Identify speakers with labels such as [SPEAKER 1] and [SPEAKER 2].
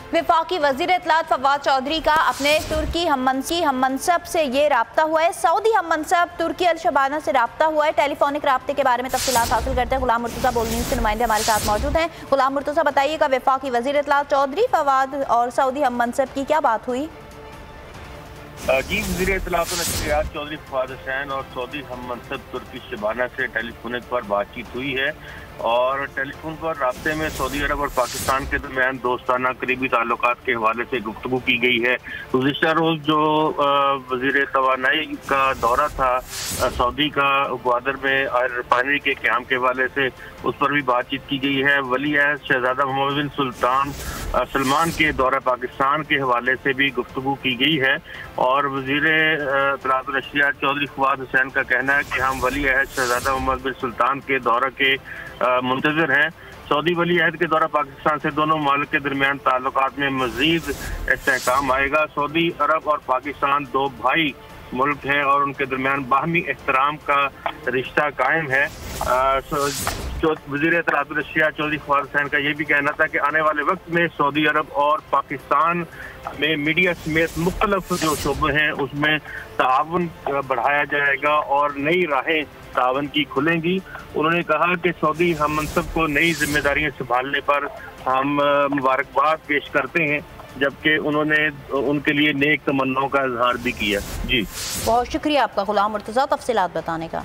[SPEAKER 1] वफाकी वज़ीर इत्तलात फवाद चौधरी का अपने तुर्की हम मनसब से ये राब्ता हुआ है। सऊदी हम मनसब तुर्की अल शबाना से राब्ता हुआ है। टेलीफोनिक राब्ते के बारे में तफसीलात हासिल करते हैं। गुलाम मुर्तज़ा बोल न्यूज़ के नुमाइंदे हमारे साथ मौजूद हैं। गुलाम मुर्तज़ा, बताइएगा वफाकी वज़ीर इत्तलात चौधरी फवाद और सऊदी हम मनसब की क्या बात हुई?
[SPEAKER 2] जी, वज़ीर इत्तलात व नशरियात चौधरी फवाद हुसैन और सऊदी हम मनसब तुर्की शबाना से टेलीफोनिक पर बातचीत हुई है और टेलीफोन पर राब्ते में सऊदी अरब और पाकिस्तान के दरमियान दोस्ताना करीबी ताल्लुकात के हवाले से गुफ्तगू की गई है। गुज़िश्ता रोज़ जो वज़ीर तवानाई का दौरा था सऊदी का ग्वादर में रिफाइनरी के क़याम के हवाले से, उस पर भी बातचीत की गई है। वली अहद शहज़ादा मोहम्मद बिन सुल्तान सलमान के दौरा पाकिस्तान के हवाले से भी गुफ्तगू की गई है और वज़ीर इत्तलात व नशरियात चौधरी फवाद हुसैन का कहना है कि हम वली अहद शहज़ादा मोहम्मद बिन सुल्तान के दौरा के मुंतज़िर हैं। सऊदी वली अहद के दौरा पाकिस्तान से दोनों मुमालिक के दरमियान ताल्लुकात में मज़ीद इस्तेहकाम आएगा। सऊदी अरब और पाकिस्तान दो भाई मुल्क हैं और उनके दरमियान बाहमी एहतराम का रिश्ता कायम है। वज़ीर इत्तलात व नशरियात चौधरी फवाद हुसैन का ये भी कहना था कि आने वाले वक्त में सऊदी अरब और पाकिस्तान में मीडिया समेत मुख्तलिफ जो शोबे हैं उसमें ताउन बढ़ाया जाएगा और नई राहें ताउन की खुलेंगी। उन्होंने कहा कि सऊदी हम मनसब को नई जिम्मेदारियां संभालने पर हम मुबारकबाद पेश करते हैं, जबकि उन्होंने उनके लिए नेक तमन्नाओं का इजहार भी किया। जी,
[SPEAKER 1] बहुत शुक्रिया आपका गुलाम मुर्तज़ा तफसीलात बताने का।